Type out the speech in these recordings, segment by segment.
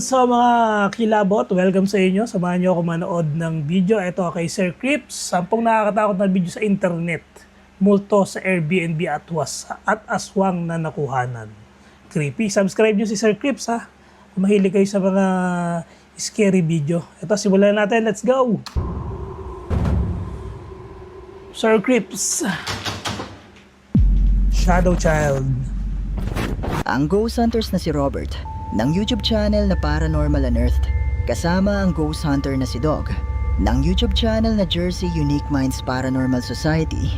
sa mga kilabot, welcome sa inyo. Samahan nyo ako manood ng video. Ito kay Sir Crips, 10 nakakatakot na video sa internet. Multo sa Airbnb at aswang na nakuhanan. Creepy. Subscribe nyo si Sir Crips ha. Kung mahilig kayo sa mga scary video. Ito, simulan natin. Let's go! Sir Crips. Shadow Child. Ang Ghost Hunters na si Robert ng YouTube channel na Paranormal Unearthed kasama ang Ghost Hunter na si Dog ng YouTube channel na Jersey Unique Minds Paranormal Society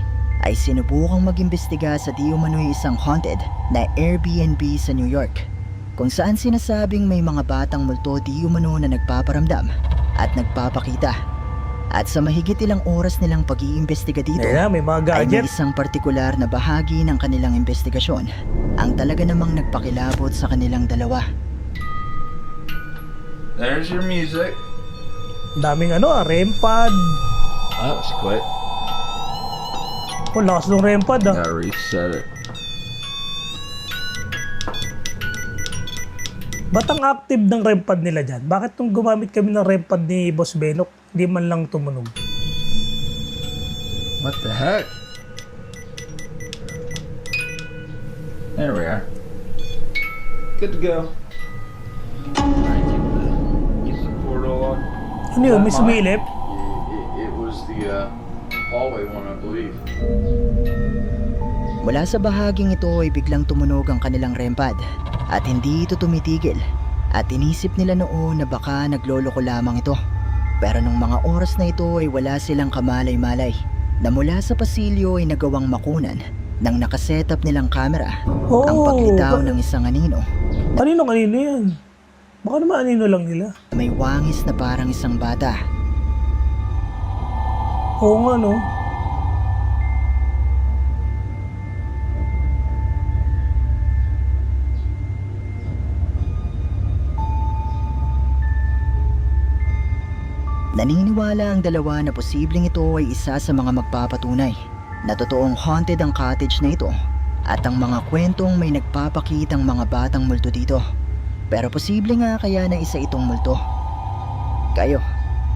ay sinubukang mag-imbestiga sa di umano'y isang haunted na Airbnb sa New York kung saan sinasabing may mga batang multo di umano na nagpaparamdam at nagpapakita. At sa mahigit ilang oras nilang pag-iimbestiga dito May mga ay gadget. may isang partikular na bahagi ng kanilang investigasyon ang talaga namang nagpakilabot sa kanilang dalawa. There's your music. Daming rempad. That was quick. Oh, lakas ng rempad ah. Gotta reset it. Ba't ang active ng rempad nila dyan? Bakit nung gumamit kami ng rempad ni Boss Benok, di man lang tumunog? What the heck? There we are. Good to go. Alright, get the portal on. Ano yun? May sumilip? It was the hallway one, I believe. Mula sa bahaging ito ay biglang tumunog ang kanilang rempad at hindi ito tumitigil at inisip nila noon na baka nagloloko lamang ito. Pero nung mga oras na ito ay wala silang kamalay-malay na mula sa pasilyo ay nagawang makunan ng nakasetup nilang camera ang paglitaw ng isang anino. Kanino yan? Baka naman anino lang nila. May wangis na parang isang bata. Oo nga no. Naniniwala ang dalawa na posibleng ito ay isa sa mga magpapatunay na totoong haunted ang cottage na ito at ang mga kwentong may nagpapakitang mga batang multo dito. Pero posible nga kaya na isa itong multo. Kayo,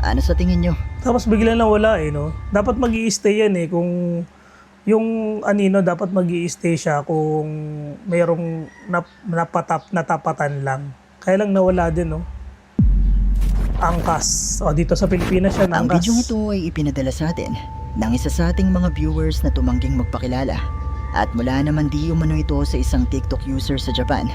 ano sa tingin nyo? Tapos bigla lang wala no. Dapat mag-i-stay yan kung yung anino dapat mag-i-stay siya kung mayroong natapatan lang. Kaya lang nawala din no. Angkas. Dito sa Pilipinas siya Ang angkas. bidyong ito ay ipinadala sa atin ng isa sa ating mga viewers na tumangging magpakilala. At mula naman di umano ito sa isang TikTok user sa Japan.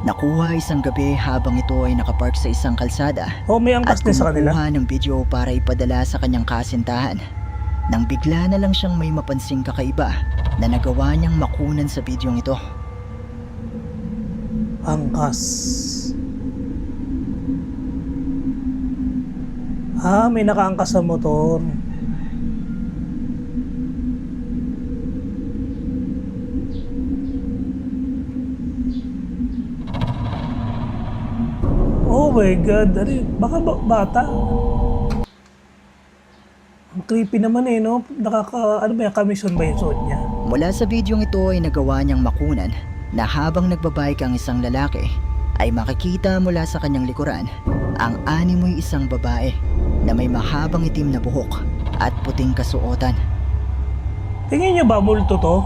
Nakuha isang gabi habang ito ay nakapark sa isang kalsada. May angkas At din sa kanila. kumukuha ng video para ipadala sa kanyang kasintahan. Nang bigla na lang siyang may mapansing kakaiba na nagawa niyang makunan sa bidyong ito. Angkas. May nakaangkas sa motor. Oh my God, baka bata. Ang creepy naman no? Kamisyon ba yung suot niya? Mula sa bidyong ito ay nagawa niyang makunan na habang nagbabike ang isang lalaki ay makikita mula sa kanyang likuran ang animoy isang babae na may mahabang itim na buhok at puting kasuotan. Tingin niyo ba multo to?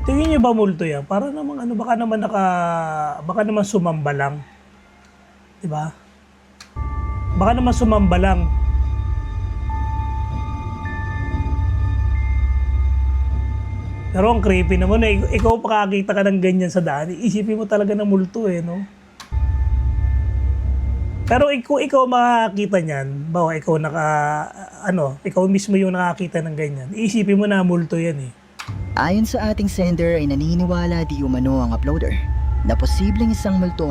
Tingin niyo ba multo yan? Para namang baka naman sumamba lang. 'Di ba? Baka naman sumamba lang. Pero ang creepy naman ikaw pakakita ka ng ganyan sa daan, isipin mo talaga na multo no? Pero ikaw makakita niyan, bawa ikaw ikaw mismo yung nakakita ng ganyan, isipin mo na multo yan Ayon sa ating sender ay naniniwala di umano ang uploader na posibleng isang multo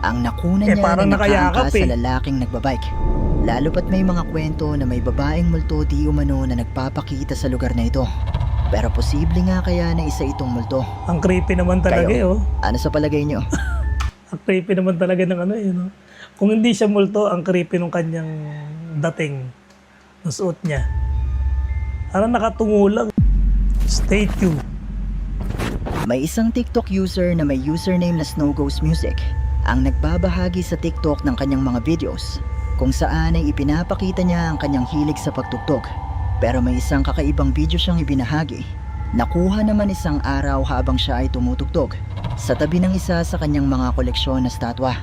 ang nakunan niya parang na nakaangkas nakayakap sa lalaking nagbabike. Lalo pat may mga kwento na may babaeng multo di umano na nagpapakita sa lugar na ito. Pero posible nga kaya na isa itong multo. Ang creepy naman talaga Kayo, ano sa palagay nyo? Ang creepy naman talaga ng no? Kung hindi siya multo, ang creepy ng kanyang dating ng suot niya. Parang nakatungo lang. Statue. May isang TikTok user na may username na Snow Ghost Music ang nagbabahagi sa TikTok ng kanyang mga videos kung saan ay ipinapakita niya ang kanyang hilig sa pagtugtog. Pero may isang kakaibang video siyang ibinahagi. Nakuha naman isang araw habang siya ay tumutugtog sa tabi ng isa sa kanyang mga koleksyon na statwa.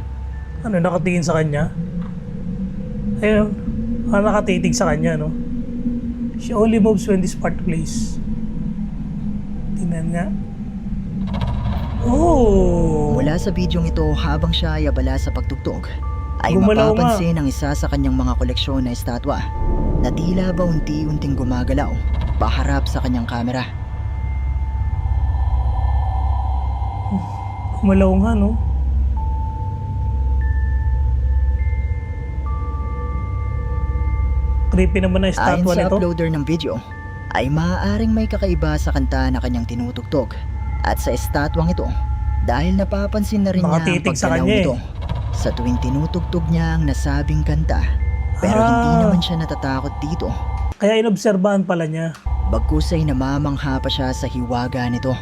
Ano, nakatingin sa kanya? Ayun, nakatitig sa kanya, no? She only moves when this part plays. Tingnan nga. Oh! Mula sa bidyong ito, habang siya ay abala sa pagtugtog, ay Gumalaw mapapansin ang isa sa kanyang mga koleksyon na estatwa na tila ba unti-unting gumagalaw paharap sa kanyang kamera. Gumalaw nga, no? Creepy naman na Ayon estatwa sa nito. uploader ng video, ay maaaring may kakaiba sa kanta na kanyang tinutugtog at sa estatwang ito dahil napapansin na rin niya ang Nakatitig sa paggalaw kanya eh. nito sa tuwing tinutugtog niya ang nasabing kanta. Pero hindi naman siya natatakot dito. Kaya inobserbahan pala niya. Bagkus ay namamangha pa siya sa hiwaga nito.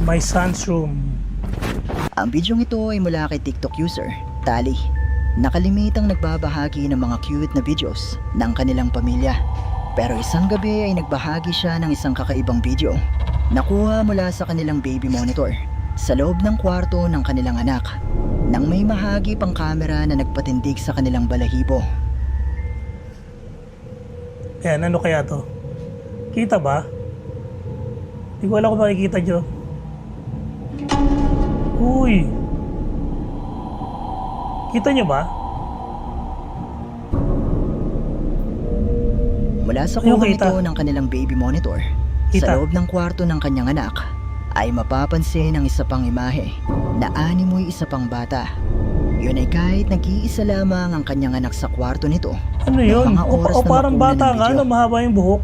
My son's room. Ang bidyong ito ay mula kay TikTok user, Tali. Nakalimitang nagbabahagi ng mga cute na videos ng kanilang pamilya. Pero isang gabi ay nagbahagi siya ng isang kakaibang video. Nakuha mula sa kanilang baby monitor sa loob ng kwarto ng kanilang anak nang may mahagi pang kamera na nagpatindig sa kanilang balahibo. Ayan, ano kaya to? Kita ba? Hindi ko alam kung makikita nyo. Uy! Kita nyo ba? Mula sa Ayun, kuha kita. nito ng kanilang baby monitor Kita. sa loob ng kwarto ng kanyang anak ay mapapansin ang isa pang imahe na animoy isa pang bata. Yun ay kahit nag-iisa lamang ang kanyang anak sa kwarto nito. Ano ng yun? mga oras O na parang makunan bata ng nga, video. ano, mahaba yung buhok.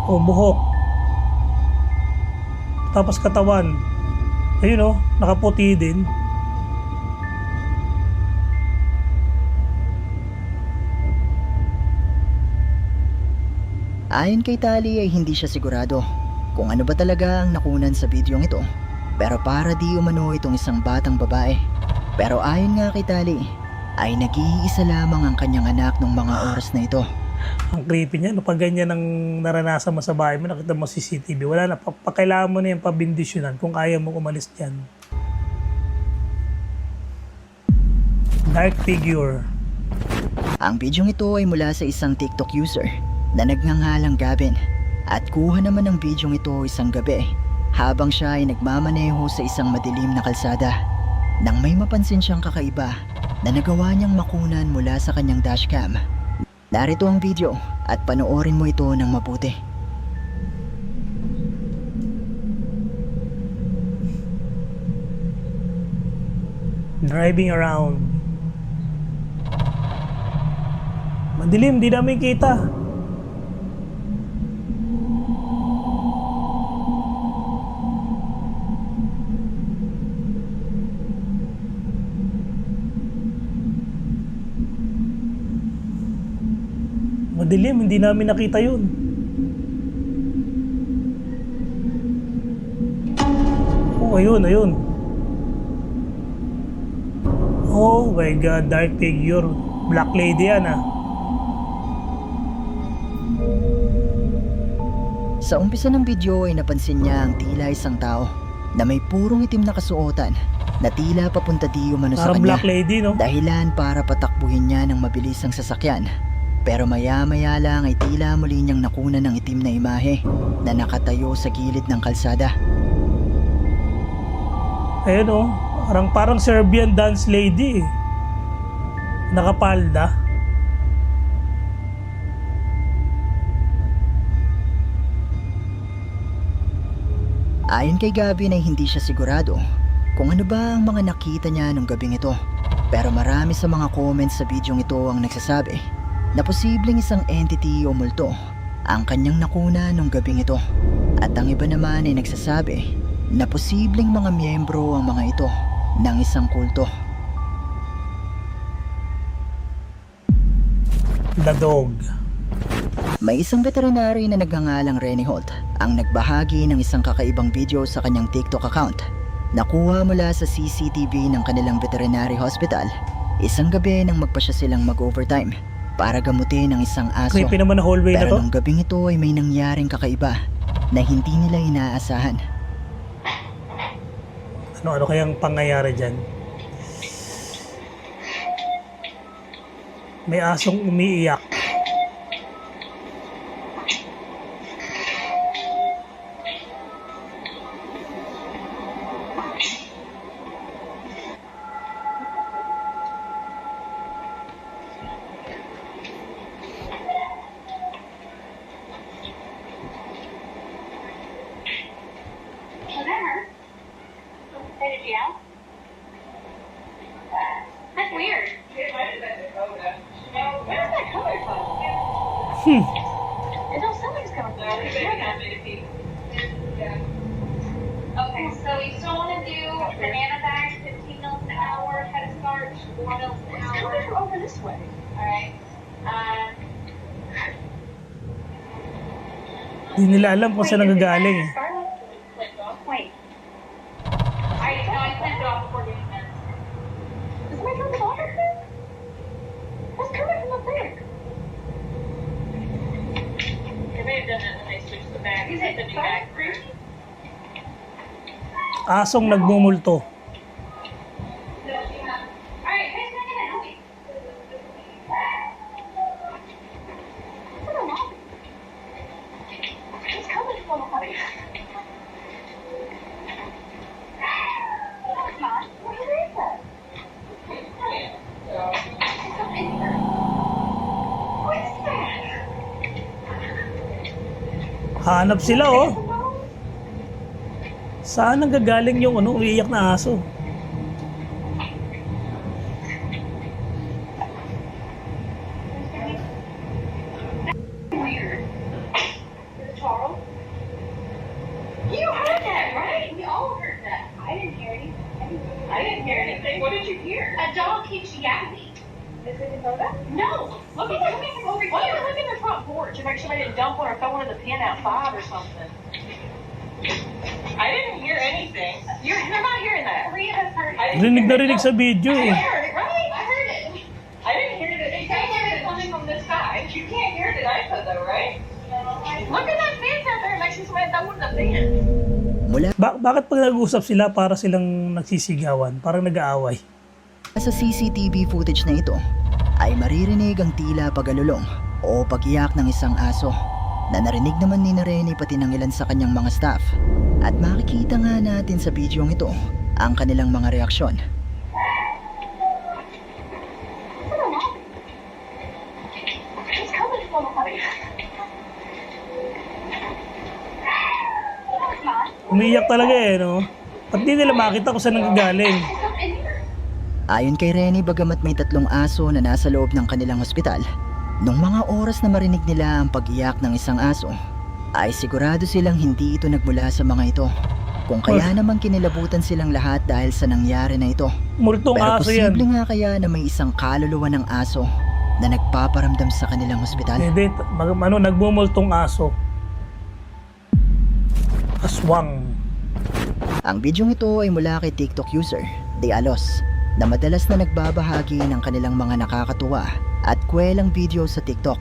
O, buhok. Tapos katawan. Ayun o, nakaputi din. Ayon kay Tali ay hindi siya sigurado kung ano ba talaga ang nakunan sa bidyong ito. Pero para di umano itong isang batang babae. Pero ayon nga kay Tali ay nag-iisa lamang ang kanyang anak ng mga oras na ito. Ang creepy niya, no? Pag ganyan ang naranasan mo sa bahay mo, nakita mo CCTV, wala na, pakailangan mo na yung pabindisyonan kung kaya mo umalis dyan. Dark figure. Ang bidyong ito ay mula sa isang TikTok user na nagngangalang Gavin at kuha naman ng bidyong ito isang gabi habang siya ay nagmamaneho sa isang madilim na kalsada nang may mapansin siyang kakaiba na nagawa niyang makunan mula sa kanyang dashcam. Narito ang video at panoorin mo ito ng mabuti. Driving around. Madilim, di namin kita. Madilim, hindi namin nakita yun. Oh, ayun, ayun. Oh my God, dark figure. Black lady yan ah. Sa umpisa ng video ay napansin niya ang tila isang tao na may purong itim na kasuotan na tila papunta di umano sa Parang kanya. black lady, no? Dahilan para patakbuhin niya ng mabilis ang sasakyan. Pero maya-maya lang ay tila muli niyang nakunan ng itim na imahe na nakatayo sa gilid ng kalsada. Ayun oh, parang Serbian dance lady eh. Nakapalda. Ayon kay Gavin ay hindi siya sigurado kung ano ba ang mga nakita niya nung gabing ito. Pero marami sa mga comments sa bidyong ito ang nagsasabi na posibleng isang entity o multo ang kanyang nakuna nung gabing ito. At ang iba naman ay nagsasabi na posibleng mga miyembro ang mga ito ng isang kulto. The dog. May isang veterinary na nagngangalang Renny Holt ang nagbahagi ng isang kakaibang video sa kanyang TikTok account. Nakuha mula sa CCTV ng kanilang veterinary hospital isang gabi nang magpasya silang mag-overtime para gamutin ang isang aso. Creepy naman na hallway na Pero to. nung gabing ito ay may nangyaring kakaiba na hindi nila inaasahan. Ano kayang pangyayari dyan? May asong umiiyak. Did you yell? That's weird. Where is that coming from? It don't sound like it's coming from. Okay, so you still want to do banana bags, 15 mils an hour, head of starch, 4 mils an hour. It's coming from over this way. Alright. Hindi nila alam kung saan nanggagaling eh. Wait. I sent it off before doing this. Is my from the water? That's coming from up there. They may have done that when they switched the bag. Is it the new bag? Asong nagmumulto. Alright, who's gonna help me? I don't know. It's coming from up there. Hanap sila oh. Saan nanggagaling yung umiiyak na aso? Weird. Charles? You heard that, right? We all heard that. I didn't hear anything. I didn't hear anything. What did you hear? A dog keeps yapping. Is it Dakota? No. Look at over here. Look at the front porch. If like somebody didn't dump one or throw one in the pen out 5 or something. I didn't hear anything. You're not hearing that. Three of us heard it. Rinig na rinig sa video I eh. heard it, right? I heard it. I didn't hear it. You can't hear it coming from this side. You can't hear it at IPA though, right? Look at that fence out there next to somebody that wouldn't have been. Mula Bakit pag nag-usap sila para silang nagsisigawan? Parang nag-aaway. sa CCTV footage na ito ay maririnig ang tila pagalulong o pag-iyak ng isang aso na narinig naman ni Renny pati ng ilan sa kanyang mga staff. At makikita nga natin sa bidyong ito ang kanilang mga reaksyon. It's coming from up there. Umiiyak talaga eh, no? Ba't di nila makita kung saan nanggagaling? Ayon kay Renny, bagamat may 3 aso na nasa loob ng kanilang ospital, nung mga oras na marinig nila ang pag-iyak ng isang aso, ay sigurado silang hindi ito nagmula sa mga ito. Kung kaya naman kinilabutan silang lahat dahil sa nangyari na ito. Multong Pero aso yan. posible nga kaya na may isang kaluluwa ng aso na nagpaparamdam sa kanilang ospital. Hindi, nagmumultong aso. Aswang. Ang bidyong ito ay mula kay TikTok user, De Alos, na madalas na nagbabahagi ng kanilang mga nakakatuwa at kwelang video sa TikTok.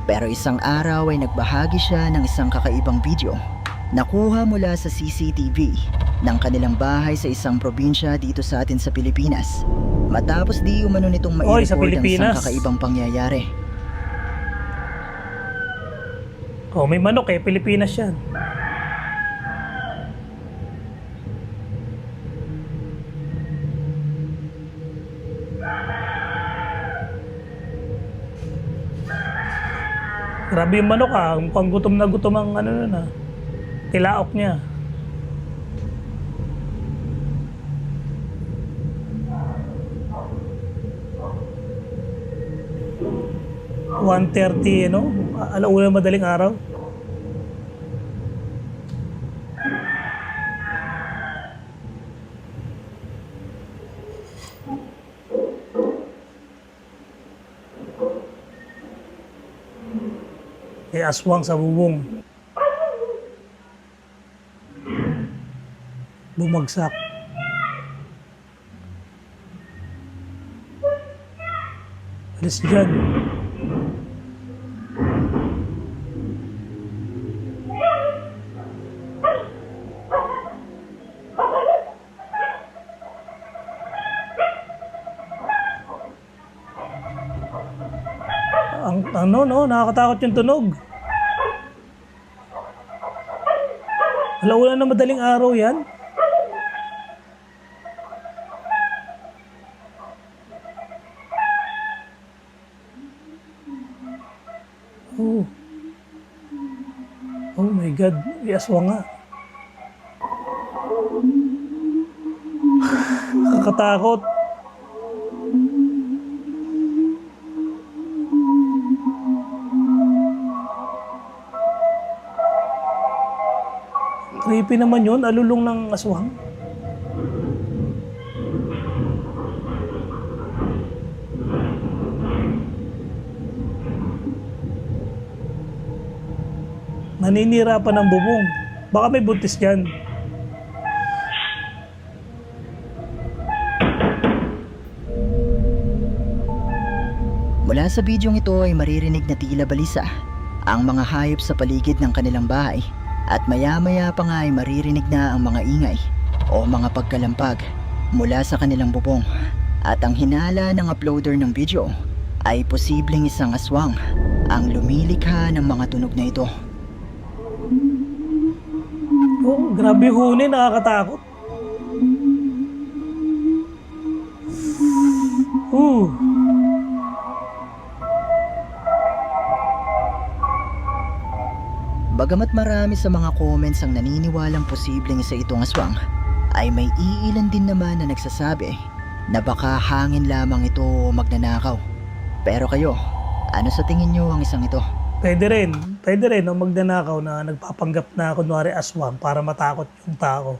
Pero isang araw ay nagbahagi siya ng isang kakaibang video. Nakuha mula sa CCTV ng kanilang bahay sa isang probinsya dito sa atin sa Pilipinas. Matapos di umano nitong Oy, sa mai-report ang isang Pilipinas. kakaibang pangyayari. Oh, may manok eh. Pilipinas yan. Grabe yung manok ah. Mukhang gutom na gutom ang ano nun ah. Tilaok niya. $1:30, ano? Alauna madaling araw. May aswang sa bubong. Bumagsak. Alis dyan. Ang ano no, nakakatakot yung tunog. Wala na madaling araw yan. Oh. Oh my God, may aswang nga. Nakakatakot. Creepy naman yun, alulong ng aswang. Naninira pa ng bubong. Baka may buntis dyan. Mula sa bidyong ito ay maririnig na tila balisa ang mga hayop sa paligid ng kanilang bahay at maya-maya pa nga ay maririnig na ang mga ingay o mga pagkalampag mula sa kanilang bubong. At ang hinala ng uploader ng video ay posibleng isang aswang ang lumilikha ng mga tunog na ito. Oh, grabe huni, nakakatakot. Bagamat marami sa mga comments ang naniniwalang posibleng isa itong aswang, ay may iilan din naman na nagsasabi na baka hangin lamang ito o magnanakaw. Pero kayo, ano sa tingin nyo ang isang ito? Pwede rin no, magnanakaw na nagpapanggap na kunwari aswang para matakot yung tao.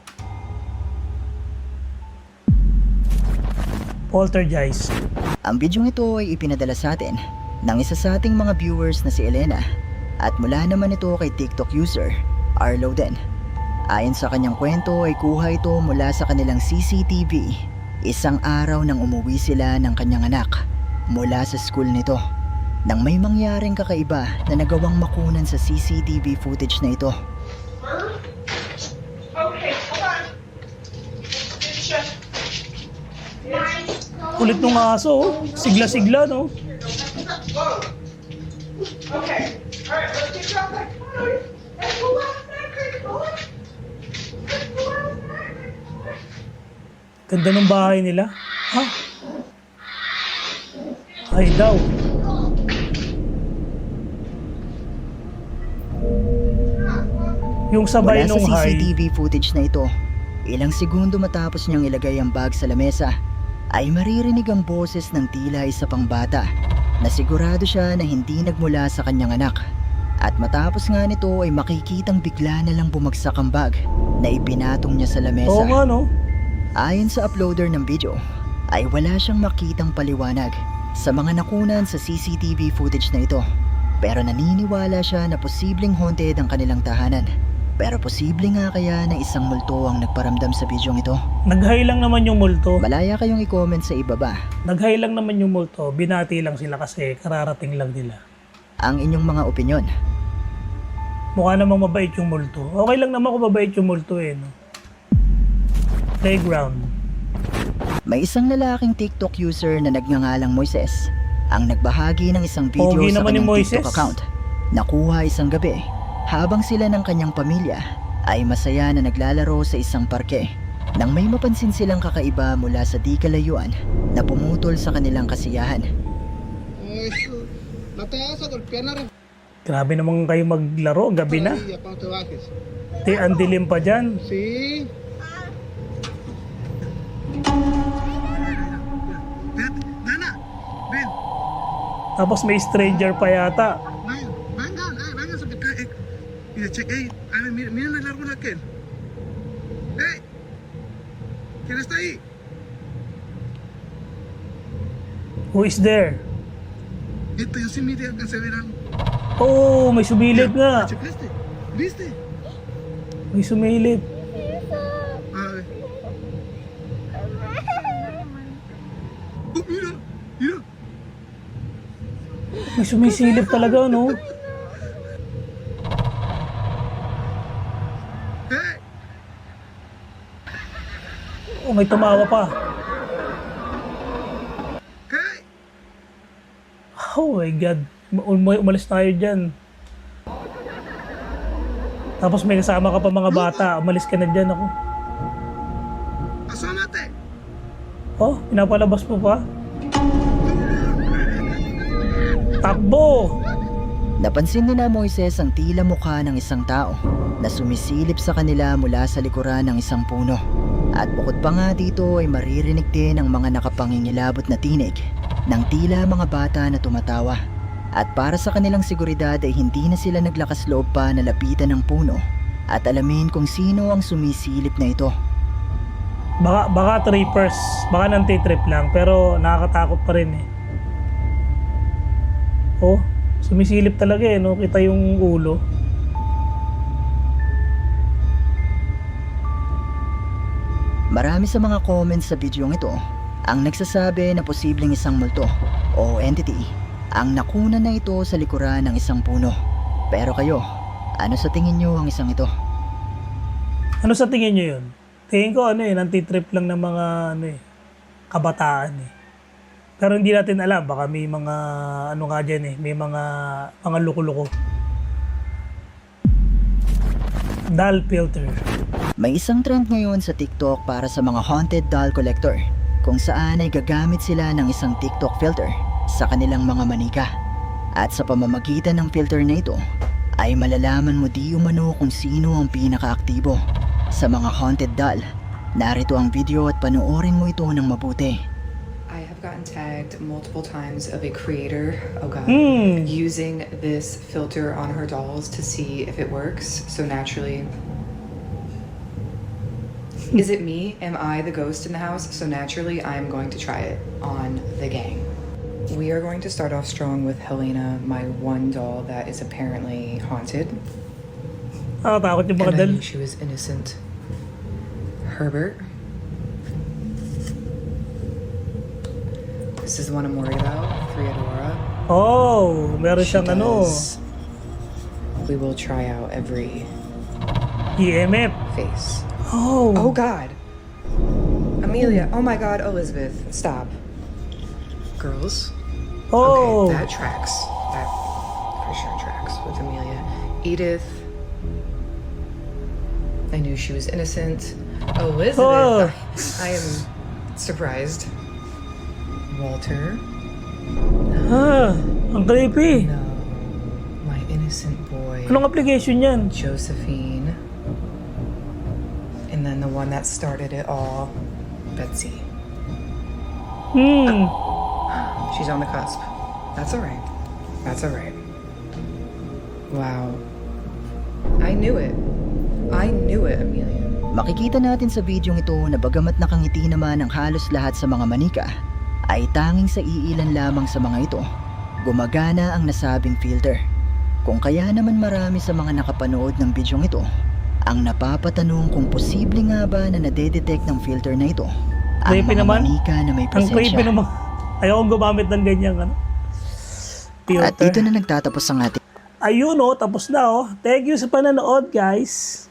Poltergeist. Ang bidyong ito ay ipinadala sa atin ng isa sa ating mga viewers na si Elena at mula naman ito kay TikTok user Arlo Den. Ayon sa kanyang kwento ay kuha ito mula sa kanilang CCTV isang araw nang umuwi sila ng kanyang anak mula sa school nito nang may mangyaring kakaiba na nagawang makunan sa CCTV footage na ito. Okay, hold on. Kulit ng aso, oh. Sigla-sigla, no? Okay. All right, let's get you outside. Come on, let's go outside, crazy boy. Let's go outside, crazy boy. Ganda ng bahay nila. Ha? Ay daw. Yung sabay Mula nung sa high. CCTV footage na ito, ilang segundo matapos niyang ilagay ang bag sa lamesa, ay maririnig ang boses ng tila isa pang bata na sigurado siya na hindi nagmula sa kanyang anak. At matapos nga nito ay makikitang bigla na lang bumagsak ang bag na ipinatong niya sa lamesa. Oo nga, no? Ayon sa uploader ng video, ay wala siyang makitang paliwanag sa mga nakunan sa CCTV footage na ito. Pero naniniwala siya na posibleng haunted ang kanilang tahanan. Pero posible nga kaya na isang multo ang nagparamdam sa bidyong ito? Nag-high lang naman yung multo. Malaya kayong i-comment sa ibaba Nag-high lang naman yung multo. Binati lang sila kasi kararating lang nila. ang inyong mga opinyon. Mukha namang mabait yung multo. Okay lang naman kung mabait yung multo eh, no? Playground. May isang lalaking TikTok user na nagngangalang Moises ang nagbahagi ng isang video Pogi sa naman ni kanyang Moises. TikTok account. Nakuha isang gabi habang sila ng kanyang pamilya ay masaya na naglalaro sa isang parke nang may mapansin silang kakaiba mula sa di kalayuan na pumutol sa kanilang kasiyahan. No te vas a golpear la Grabe naman kayo maglaro, gabi na. rodilla cuando te bajes. Te, ang dilim pa dyan. Sí. Nana, ven, Tapos may stranger pa yata. vengan, vengan a acá. Y de cheque, a ver, miren el árbol aquel. ¿Quién está ahí? Who is there? Yo sí miré, alcancé a ver algo. Oh, may sumilip nga. ¿Checaste? ¿Viste? May sumilip. A ver. Oh, mira, mira. May sumisilip talaga, no? Hey, Oh, may tumawa pa. hey. Oh my God. Umalis tayo dyan. Tapos may kasama ka pa mga bata. Umalis ka na dyan ako. Asómate. Oh, pinapalabas mo pa? Takbo! Napansin ni na Moises ang tila mukha ng isang tao na sumisilip sa kanila mula sa likuran ng isang puno. At bukod pa nga dito ay maririnig din ang mga nakapangingilabot na tinig ng tila mga bata na tumatawa. At para sa kanilang seguridad ay hindi na sila naglakas loob pa na lapitan ng puno at alamin kung sino ang sumisilip na ito. Baka trippers. Baka nanti-trip lang. Pero nakakatakot pa rin eh. Oh, sumisilip talaga eh, no? Kita yung ulo. Marami sa mga comments sa bidyong ito ang nagsasabi na posibleng isang multo o entity ang nakuna na ito sa likuran ng isang puno. Pero kayo, ano sa tingin nyo ang isang ito? Ano sa tingin nyo yun? Tingin ko ano eh, nanti-trip lang ng mga ano eh, kabataan eh. Pero hindi natin alam, baka may mga ano nga dyan eh, may mga loko-loko. Doll filter. May isang trend ngayon sa TikTok para sa mga haunted doll collector kung saan ay gagamit sila ng isang TikTok filter sa kanilang mga manika. At sa pamamagitan ng filter na ito ay malalaman mo di umano kung sino ang pinakaaktibo sa mga haunted doll. Narito ang video at panoorin mo ito ng mabuti. I have gotten tagged multiple times of a creator, oh god, Hmm. using this filter on her dolls to see if it works. So naturally, is it me? Am I the ghost in the house? So naturally, I'm going to try it on the gang. We are going to start off strong with Helena, my one doll that is apparently haunted. Nakakatakot yung mga And I doll. knew she was innocent. Herbert. This is the one I'm worried about, Theodora. Oh, meron siyang ano, does. We will try out every EMF. face. Oh, Oh god. Amelia. Oh my god, Elizabeth. Stop. Girls. oh. Okay, that tracks. That for sure tracks with Amelia. Edith. I knew she was innocent. Elizabeth. Oh. I am surprised. Walter. Ah, ang creepy. No. My innocent boy. Anong application yan? Josephine. And then the one that started it all, Betsy. Hmm. She's on the cusp. That's alright. That's alright. Wow. I knew it. I knew it, Amelia. Makikita natin sa bidyong ito na bagamat nakangiti naman ang halos lahat sa mga manika, ay tanging sa iilan lamang sa mga ito, gumagana ang nasabing filter. Kung kaya naman marami sa mga nakapanood ng bidyong ito, ang napapatanong kung posible nga ba na nadedetect ng filter na ito ang Creepy mga naman. manika na may Ang creepy presensya. naman. Ayokong gumamit ng ganyan ano. At dito Filter. na nagtatapos ang ating Ayun oh, tapos na oh. Thank you sa panonood guys.